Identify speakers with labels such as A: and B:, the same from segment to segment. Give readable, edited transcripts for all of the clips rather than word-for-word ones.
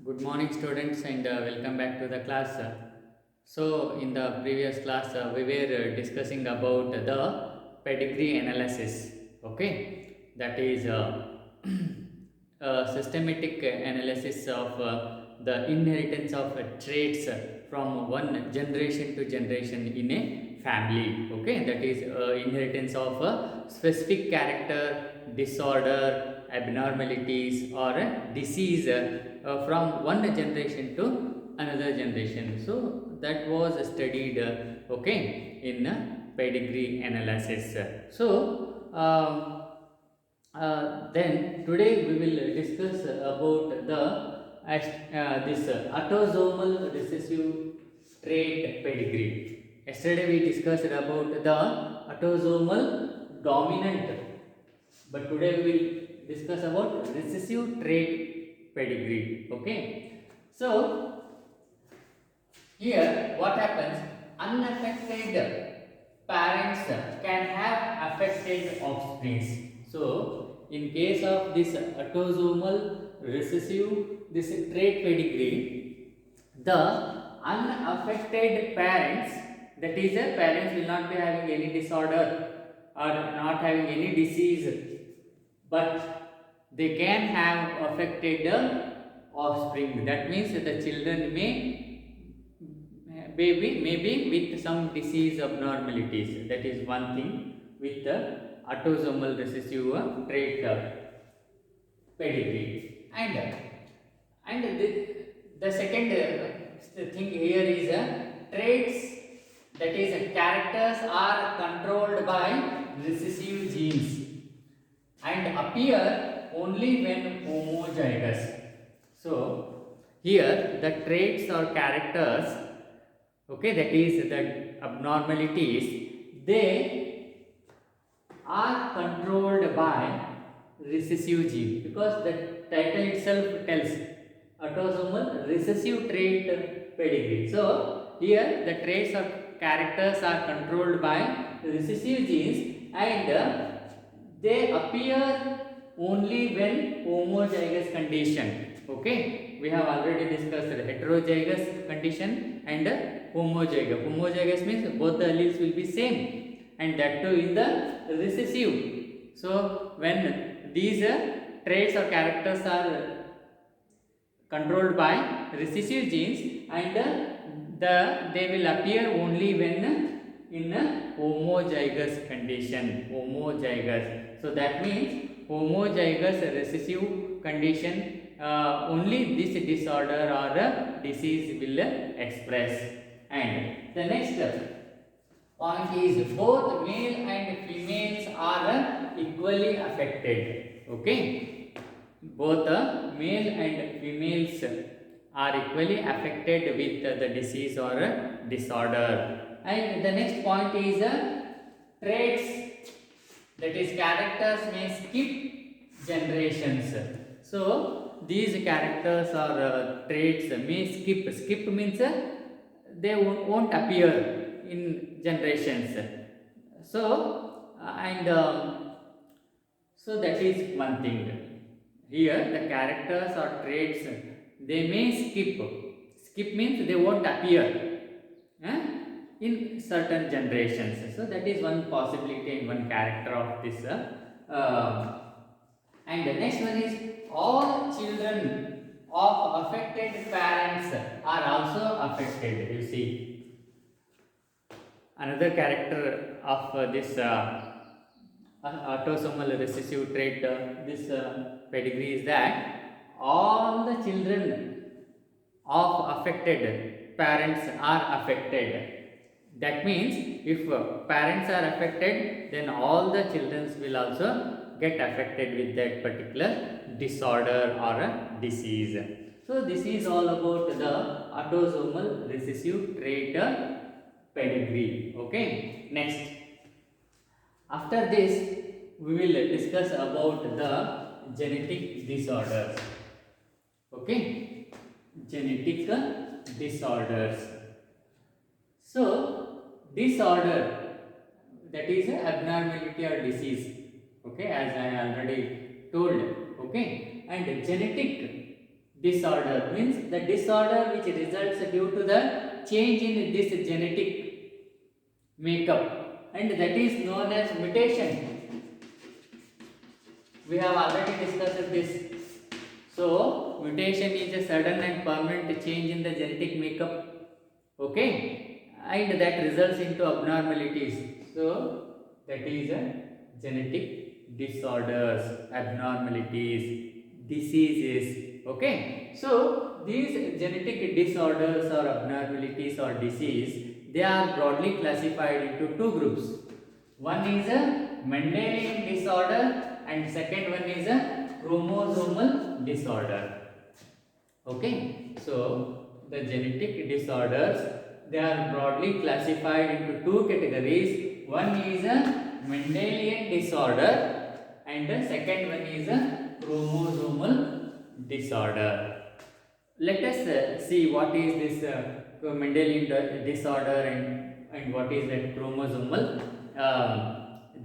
A: Good morning, students, and welcome back to the class. So, in the previous class, we were discussing about the pedigree analysis. Okay, that is a systematic analysis of the inheritance of traits from one generation to generation in a family. Okay, that is inheritance of specific character, disorder, abnormalities, or disease from one generation to another generation. So that was studied okay in pedigree analysis. So then today we will discuss about the this autosomal recessive trait pedigree. Yesterday we discussed about the autosomal dominant, but today we will discuss about recessive trait pedigree. Okay, so here what happens, unaffected parents can have affected offsprings. So in case of this autosomal recessive this trait pedigree, the unaffected parents, that is parents will not be having any disorder or not having any disease, but they can have affected the offspring. That means the children maybe with some disease abnormalities. That is one thing with the autosomal recessive trait pedigree. And the second thing here is traits, that is characters are controlled by recessive genes and appear only when homozygous. So here the traits or characters, okay, that is the abnormalities, they are controlled by recessive gene, because the title itself tells autosomal recessive trait pedigree. So here the traits or characters are controlled by recessive genes and they appear only when homozygous condition. Okay, we have already discussed the heterozygous condition and homozygous. Homozygous means both the alleles will be same, and that too in the recessive. So when these traits or characters are controlled by recessive genes and they will appear only when in a homozygous condition. Homozygous, so that means homozygous recessive condition, only this disorder or disease will express. And the next point is both male and females are equally affected. Okay, both male and females are equally affected with the disease or disorder. And the next point is traits, that is characters may skip generations. So these characters or traits may skip means they won't appear in generations. So and so that is one thing. Here the characters or traits, they may skip means they won't appear eh, in certain generations. So that is one possibility and one character of this and the next one is all children of affected parents are also affected. You see, another character of this autosomal recessive trait this pedigree is that all the children of affected parents are affected. That means if parents are affected, then all the children will also get affected with that particular disorder or a disease. So this is all about the autosomal recessive trait pedigree. Okay, next, after this we will discuss about the genetic disorders. Okay, genetic disorders. So disorder, that is abnormality or disease. Okay, as I already told. Okay, and genetic, disorder means the disorder which results due to the change in this genetic makeup, and that is known as mutation. We have already discussed this. So mutation is a sudden and permanent change in the genetic makeup, okay, and that results into abnormalities. So that is a genetic disorders, abnormalities, diseases, okay. So these genetic disorders or abnormalities or disease, they are broadly classified into two groups. One is a Mendelian disorder and second one is a chromosomal disorder, okay. So the genetic disorders, they are broadly classified into two categories. One is a Mendelian disorder and the second one is a chromosomal disorder. Let us see what is this Mendelian disorder and what is that chromosomal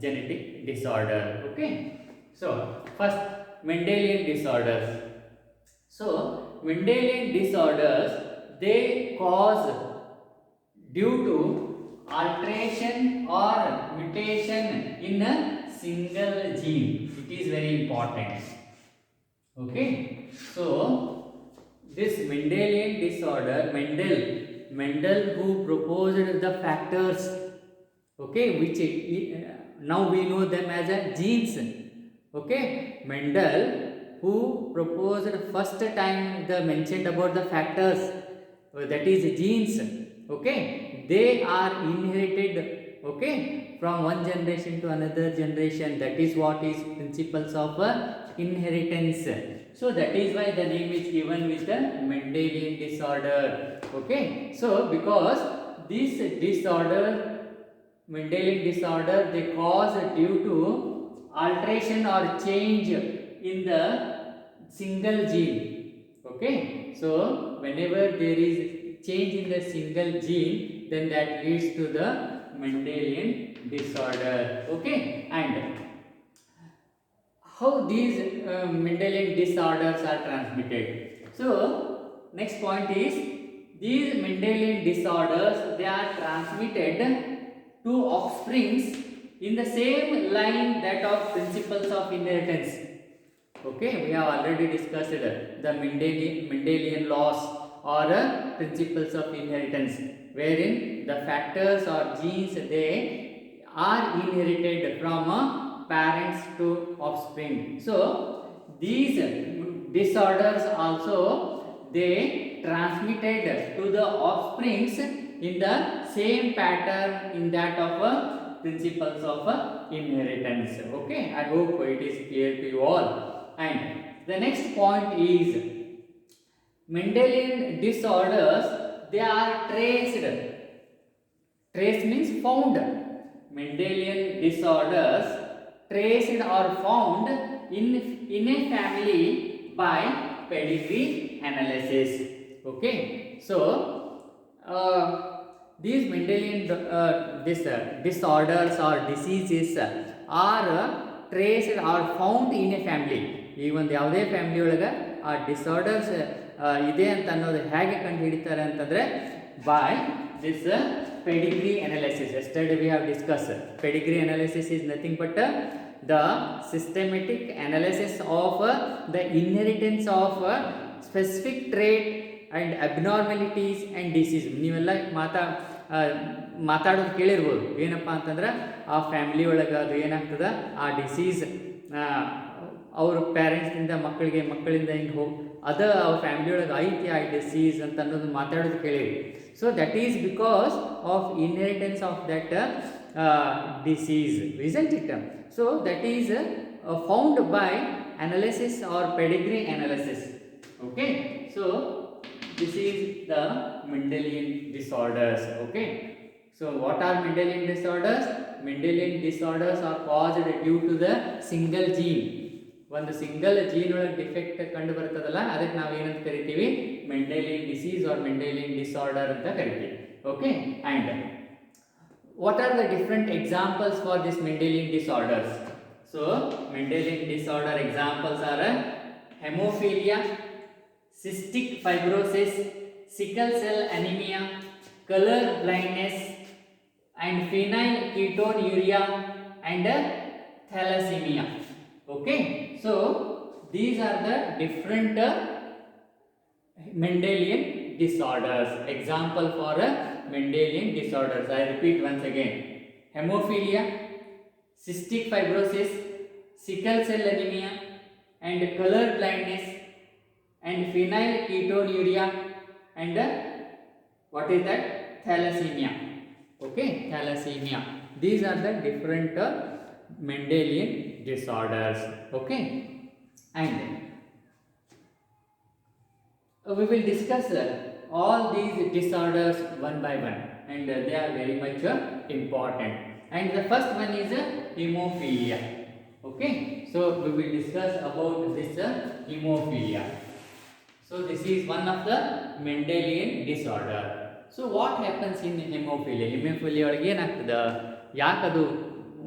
A: genetic disorder, okay. So first, Mendelian disorders. So Mendelian disorders, they cause due to alteration or mutation in a single gene. It is very important, okay. So this Mendelian disorder, Mendel who proposed the factors, okay, which now we know them as a genes, okay. Mendel who proposed first time the mentioned about the factors, that is genes, okay, they are inherited, okay, from one generation to another generation. That is what is principles of inheritance. So that is why the name is given with the Mendelian disorder, okay. So because this disorder, Mendelian disorder, they cause due to alteration or change in the single gene, okay. So whenever there is change in the single gene, then that leads to the Mendelian disorder, okay. And how these Mendelian disorders are transmitted? So next point is, these Mendelian disorders, they are transmitted to offsprings in the same line that of principles of inheritance, okay. We have already discussed the Mendelian laws or principles of inheritance, wherein the factors or genes, they are inherited from parents to offspring. So these disorders also, they transmitted to the offsprings in the same pattern in that of principles of inheritance, okay. I hope it is clear to you all. And the next point is, Mendelian disorders, they are traced. Trace means found. Mendelian disorders traced or found in a family by pedigree analysis, okay. So these Mendelian disorders or diseases are traced or found in a family. ಈ ಒಂದು ಯಾವುದೇ family ಒಳಗೆ ಆ disorders ಇದೆ ಅಂತ ಅನ್ನೋದು ಹೇಗೆ ಕಂಡು ಹಿಡಿತಾರೆ ಅಂತಂದರೆ by this pedigree analysis. Yesterday we have discussed pedigree analysis is nothing but the systematic analysis of the inheritance of specific trait and abnormalities and disease. ನೀವೆಲ್ಲ ಮಾತಾಡೋದು ಕೇಳಿರ್ಬೋದು. ಏನಪ್ಪ ಅಂತಂದ್ರೆ ಆ ಫ್ಯಾಮಿಲಿ ಒಳಗೆ ಅದು ಏನಾಗ್ತದೆ, ಆ ಡಿಸೀಸ್ ಅವ್ರ ಪೇರೆಂಟ್ಸ್ನಿಂದ ಮಕ್ಕಳಿಗೆ, ಮಕ್ಕಳಿಂದ ಹಿಂಗೆ ಹೋಗಿ ಅದು ಅವ್ರ ಫ್ಯಾಮಿಲಿ ಒಳಗೆ ಐತಿ ಆ ಡಿಸೀಸ್ ಅಂತ ಅನ್ನೋದು ಮಾತಾಡೋದು ಕೇಳಿರಿ. So that is because of inheritance of that disease, isn't it? So that is found by analysis or pedigree analysis, okay. So this is the Mendelian disorders, okay. So what are Mendelian disorders? Mendelian disorders are caused due to the single gene. ಒಂದು single gene ಒಳಗೆ defect ಕಂಡು ಬರ್ತದಲ್ಲ, ಅದಕ್ಕೆ ನಾವು ಏನಂತ ಕರಿತೀವಿ, Mendelian disease or Mendelian disorder ಅಂತ ಕರಿತೀವಿ, okay. And what are the different examples for this Mendelian disorders? So Mendelian disorder examples are hemophilia, cystic fibrosis, sickle cell anemia, color blindness, and phenylketonuria, and thalassemia. Okay, so these are the different Mendelian disorders. Example for Mendelian disorders, I repeat once again: hemophilia, cystic fibrosis, sickle cell anemia, and color blindness, and phenylketonuria, and what is that? Thalassemia. Okay, thalassemia. These are the different Mendelian disorders. Okay, and we will discuss all these disorders one by one, and they are very much important. And the first one is hemophilia. Okay, so we will discuss about this hemophilia. So this is one of the Mendelian disorder. So what happens in hemophilia? Hemophilia ಒಳಗೆ ಏನಾಗ್ತದೆ, ಯಾಕದು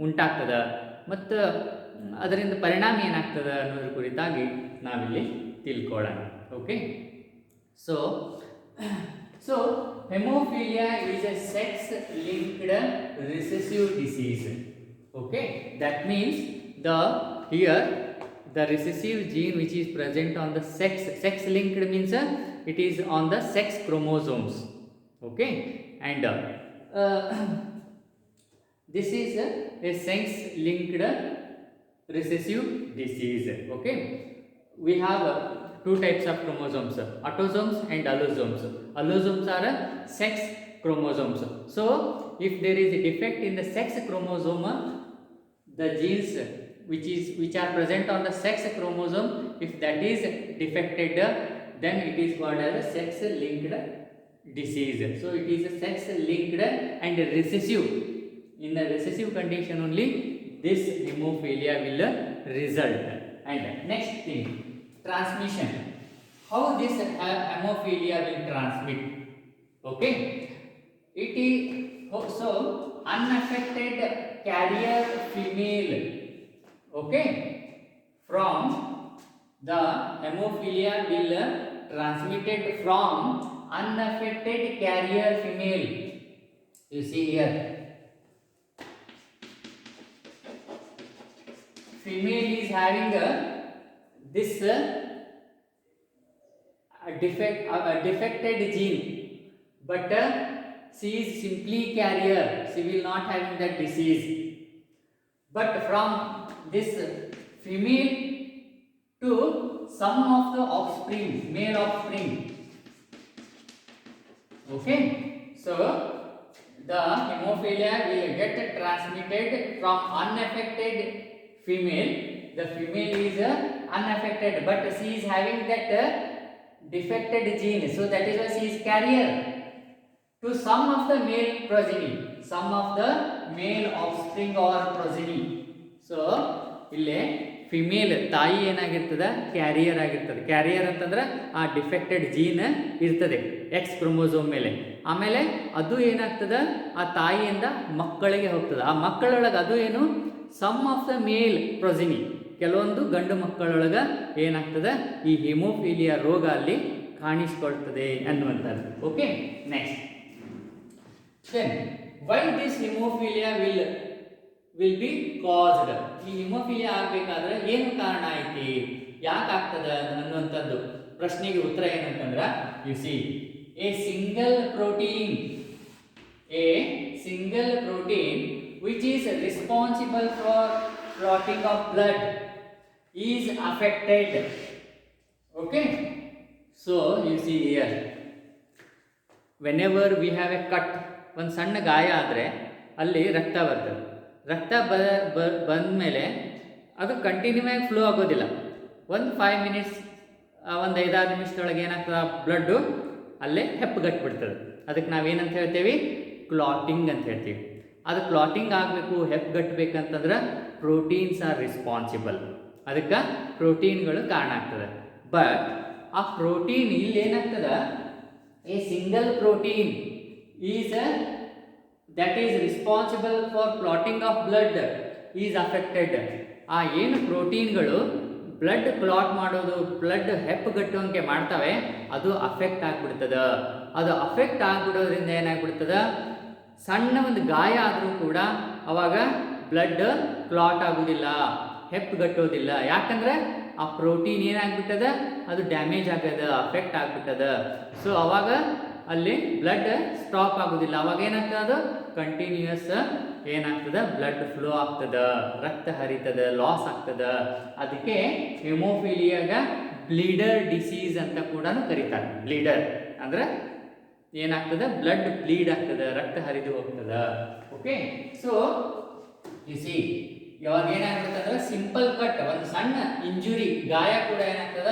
A: ಉಂಟಾಗ್ತದೆ, ಮತ್ತು ಅದರಿಂದ ಪರಿಣಾಮ ಏನಾಗ್ತದೆ ಅನ್ನೋದ್ರ ಕುರಿತಾಗಿ ನಾವಿಲ್ಲಿ ತಿಳ್ಕೊಳ್ಳೋಣ. Okay, so hemophilia is a sex-linked recessive disease. Okay, that means here the recessive gene which is present on the sex-linked means it is on the sex chromosomes. Okay, and this is a sex-linked recessive disease. Okay, we have two types of chromosomes, autosomes and allosomes. Allosomes are sex chromosomes. So if there is a defect in the sex chromosome, the genes which are present on the sex chromosome, if that is defected, then it is called as a sex linked disease. So it is a sex linked and recessive. In the recessive condition only this hemophilia will result. And next thing, transmission. How this hemophilia will transmit? Okay, it is so unaffected carrier female, okay, from the hemophilia will transmitted from unaffected carrier female. You see here, female is having this defected gene, but she is simply carrier, she will not having that disease. But from this female to some of the offspring, male offspring. Okay, so the hemophilia will get transmitted from unaffected female. The female is unaffected, but she is having that defected gene, so that is why she is carrier to some of the male progeny, some of the male offspring or progeny. So ಇಲ್ಲಿ female ತಾಯಿ ಏನಾಗಿರ್ತದೆ, carrier ಆಗಿರ್ತದೆ. Carrier ಅಂತಂದ್ರೆ ಆ defected gene ಇರ್ತದೆ X chromosome ಮೇಲೆ. ಆಮೇಲೆ ಅದು ಏನಾಗ್ತದೆ, ಆ ತಾಯಿಯಿಂದ ಮಕ್ಕಳಿಗೆ ಹೋಗ್ತದೆ. ಆ ಮಕ್ಕಳೊಳಗೆ ಅದು ಏನು, some of the mail progeny, ಕೆಲವೊಂದು ಗಂಡು ಮಕ್ಕಳೊಳಗೆ ಏನಾಗ್ತದೆ, ಈ ಹಿಮೋಫಿಲಿಯಾ ರೋಗ ಅಲ್ಲಿ ಕಾಣಿಸ್ಕೊಳ್ತದೆ ಅನ್ನುವಂಥದ್ದು. Okay, next then why this hemophilia will be caused? ಈ ಹಿಮೋಫಿಲಿಯಾ ಆಗಬೇಕಾದ್ರೆ ಏನು ಕಾರಣ ಐತಿ, ಯಾಕೆ ಆಗ್ತದ ಅನ್ನುವಂಥದ್ದು ಪ್ರಶ್ನೆಗೆ ಉತ್ತರ ಏನಂತಂದ್ರೆ, U C a single protein which is responsible for clotting of blood is affected. Okay, so you see here, whenever we have a cut, ಒಂದು ಸಣ್ಣ ಗಾಯ ಆದರೆ ಅಲ್ಲಿ ರಕ್ತ ಬರ್ತದೆ. ರಕ್ತ ಬಂದ ಮೇಲೆ ಅದು ಕಂಟಿನ್ಯೂ ಆಗಿ ಫ್ಲೋ ಆಗೋದಿಲ್ಲ. ಒಂದು 5 ಮಿನಿಟ್ಸ್, ಒಂದು 5-6 ನಿಮಿಷದೊಳಗೆ ಏನಾಗ್ತದೆ, ಬ್ಲಡ್ಡು ಅಲ್ಲೇ ಹೆಪ್ಪುಗಟ್ಟಿಬಿಡ್ತದೆ. ಅದಕ್ಕೆ ನಾವೇನಂತ ಹೇಳ್ತೇವೆ, ಕ್ಲಾಟಿಂಗ್ ಅಂತ ಹೇಳ್ತೀವಿ. ಅದು ಕ್ಲಾಟಿಂಗ್ ಆಗಬೇಕು, ಹೆಪ್ಪುಗಟ್ಟಬೇಕಂತಂದ್ರೆ ಪ್ರೋಟೀನ್ಸ್ ಆರ್ ರೆಸ್ಪಾನ್ಸಿಬಲ್. ಅದಕ್ಕೆ ಪ್ರೋಟೀನ್ಗಳು ಕಾರಣ ಆಗ್ತದೆ. ಬಟ್ ಆ ಪ್ರೋಟೀನ್ ಇಲ್ಲಿ ಏನಾಗ್ತದೆ, A single protein is that is responsible for clotting of blood is affected. ಆ ಏನು ಪ್ರೋಟೀನ್ಗಳು ಬ್ಲಡ್ ಕ್ಲಾಟ್ ಮಾಡೋದು, ಬ್ಲಡ್ ಹೆಪ್ಪುಗಟ್ಟುವಂಗೆ ಮಾಡ್ತವೆ, ಅದು ಅಫೆಕ್ಟ್ ಆಗಿಬಿಡ್ತದ. ಅದು ಅಫೆಕ್ಟ್ ಆಗಿಬಿಡೋದ್ರಿಂದ ಏನಾಗ್ಬಿಡ್ತದ, ಸಣ್ಣ ಒಂದು ಗಾಯ ಆದರೂ ಕೂಡ ಅವಾಗ ಬ್ಲಡ್ ಕ್ಲಾಟ್ ಆಗೋದಿಲ್ಲ, ಹೆಪ್ಪುಗಟ್ಟೋದಿಲ್ಲ. ಯಾಕಂದ್ರೆ ಆ ಪ್ರೋಟೀನ್ ಏನಾಗ್ಬಿಟ್ಟದ, ಅದು ಡ್ಯಾಮೇಜ್ ಆಗದ, ಅಫೆಕ್ಟ್ ಆಗ್ಬಿಟ್ಟದ. ಸೊ ಅವಾಗ ಅಲ್ಲಿ ಬ್ಲಡ್ ಸ್ಟಾಪ್ ಆಗೋದಿಲ್ಲ. ಅವಾಗ ಏನಾಗ್ತದೆ, ಅದು ಕಂಟಿನ್ಯೂಯಸ್ ಏನಾಗ್ತದ, ಬ್ಲಡ್ ಫ್ಲೋ ಆಗ್ತದ, ರಕ್ತ ಹರಿತದ, ಲಾಸ್ ಆಗ್ತದ. ಅದಕ್ಕೆ ಹೆಮೋಫಿಲಿಯಾಗ ಬ್ಲೀಡರ್ ಡಿಸೀಸ್ ಅಂತ ಕೂಡ ಕರೀತಾರೆ. ಬ್ಲೀಡರ್ ಅಂದ್ರೆ ಏನಾಗ್ತದ, ಬ್ಲಡ್ ಬ್ಲೀಡ್ ಆಗ್ತದ, ರಕ್ತ ಹರಿದು ಹೋಗ್ತದ. ಓಕೆ, ಸೊ ಯು ಸಿ ಯಾವಾಗ ಏನಾಗ್ತದೆ ಅಂದ್ರೆ ಸಿಂಪಲ್ ಕಟ್, ಒಂದು ಸಣ್ಣ ಇಂಜುರಿ, ಗಾಯ ಕೂಡ ಏನಾಗ್ತದ,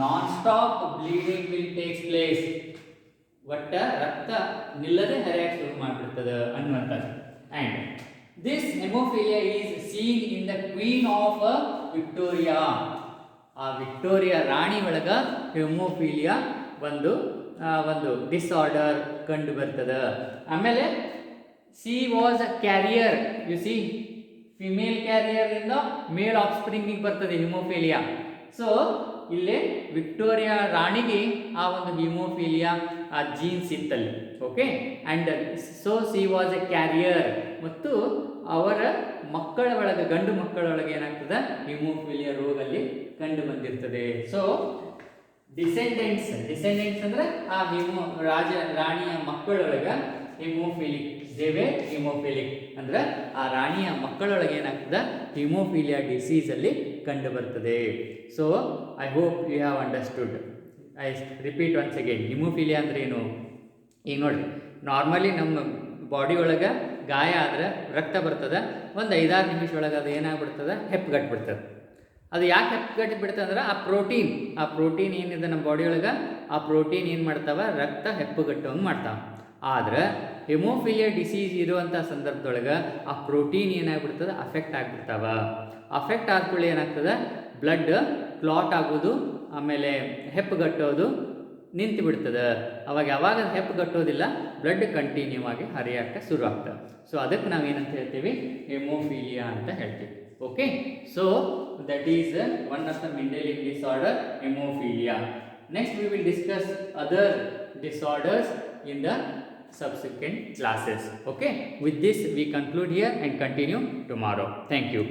A: non stop bleeding will takes place. ಒಟ್ಟ ರಕ್ತ ನಿಲ್ಲದೆ ಹರಿಯಕ್ಕೆ ಶುರು ಮಾಡಿಬಿಡ್ತದೆ ಅನ್ನುವಂಥದ್ದು. And this hemophilia is seen in the queen of Victoria. ಆ ವಿಕ್ಟೋರಿಯಾ ರಾಣಿ ಒಳಗ ಹೆಮೋಫಿಲಿಯಾ ಒಂದು ಡಿಸಾರ್ಡರ್ ಕಂಡು ಬರ್ತದೆ. ಆಮೇಲೆ she was a carrier, you see female carrier ಇಂದ ಮೇಲ್ ಆಫ್ ಸ್ಪ್ರಿಂಗಿಗೆ ಬರ್ತದೆ ಹಿಮೋಫಿಲಿಯಾ. ಸೊ ಇಲ್ಲಿ ವಿಕ್ಟೋರಿಯಾ ರಾಣಿಗೆ ಆ ಒಂದು ಹಿಮೋಫಿಲಿಯಾ ಆ ಜೀನ್ಸ್ ಇತ್ತಲ್ಲಿ. Okay, and so she was a carrier. ಮತ್ತು ಅವರ ಮಕ್ಕಳ ಒಳಗೆ, ಗಂಡು ಮಕ್ಕಳ ಒಳಗೆ ಏನಾಗ್ತದೆ, ಹಿಮೋಫಿಲಿಯಾ ರೋಗ ಅಲ್ಲಿ ಕಂಡು ಬಂದಿರ್ತದೆ. ಸೊ ಡಿಸೆಂಡೆಂಟ್ಸ್ ಅಂದ್ರೆ ಆ ರಾಣಿಯ ಮಕ್ಕಳೊಳಗೆ ಹಿಮೋಫಿಲಿಕ್, ದೇವೇ ಹಿಮೋಫಿಲಿಕ್ ಅಂದ್ರೆ ಆ ರಾಣಿಯ ಮಕ್ಕಳೊಳಗೆ ಏನಾಗ್ತದೆ, ಹಿಮೋಫಿಲಿಯಾ ಡಿಸೀಸ್ ಅಲ್ಲಿ ಕಂಡು ಬರ್ತದೆ. So I hope you have understood. I repeat once again, haemophilia ಅಂದ್ರೆ ಏನು? ಈಗ ನೋಡ್ರಿ, ನಾರ್ಮಲಿ ನಮ್ಮ ಬಾಡಿ ಒಳಗೆ ಗಾಯ ಆದ್ರೆ ರಕ್ತ ಬರ್ತದೆ, ಒಂದು 5-6 ನಿಮಿಷ ಒಳಗೆ ಅದು ಏನಾಗ್ಬಿಡ್ತದೆ, ಹೆಪ್ಪುಗಟ್ಬಿಡ್ತದೆ. ಅದು ಯಾಕೆ ಹೆಪ್ಪುಗಟ್ಟಿ ಬಿಡ್ತದೆ ಅಂದ್ರೆ ಆ ಪ್ರೋಟೀನ್ ಏನಿದೆ ನಮ್ಮ ಬಾಡಿ ಒಳಗೆ, ಆ ಪ್ರೋಟೀನ್ ಏನು ಮಾಡ್ತಾವ, ರಕ್ತ ಹೆಪ್ಪುಗಟ್ಟುವಂಗೆ ಮಾಡ್ತಾವ. ಆದ್ರೆ ಹೆಮೋಫಿಲಿಯಾ ಡಿಸೀಸ್ ಇರುವಂಥ ಸಂದರ್ಭದೊಳಗೆ ಆ ಪ್ರೋಟೀನ್ ಏನಾಗ್ಬಿಡ್ತದೆ, ಅಫೆಕ್ಟ್ ಆಗಿಬಿಡ್ತಾವ. ಅಫೆಕ್ಟ್ ಆದ್ಕೊಳ್ಳಿ ಏನಾಗ್ತದೆ, ಬ್ಲಡ್ ಕ್ಲಾಟ್ ಆಗೋದು, ಆಮೇಲೆ ಹೆಪ್ಪುಗಟ್ಟೋದು ನಿಂತು ಬಿಡ್ತದೆ. ಅವಾಗ ಯಾವಾಗ ಹೆಪ್ಪುಗಟ್ಟೋದಿಲ್ಲ, ಬ್ಲಡ್ ಕಂಟಿನ್ಯೂ ಆಗಿ ಹರಿಯೋಕ್ಕೆ ಶುರು ಆಗ್ತದೆ. ಸೊ ಅದಕ್ಕೆ ನಾವು ಏನಂತ ಹೇಳ್ತೀವಿ, ಹೆಮೋಫಿಲಿಯಾ ಅಂತ ಹೇಳ್ತೀವಿ. Okay, so that is one of the Mendelic disorder, hemophilia. Next we will discuss other disorders in the subsequent classes. Okay, with this we conclude here and continue tomorrow. Thank you.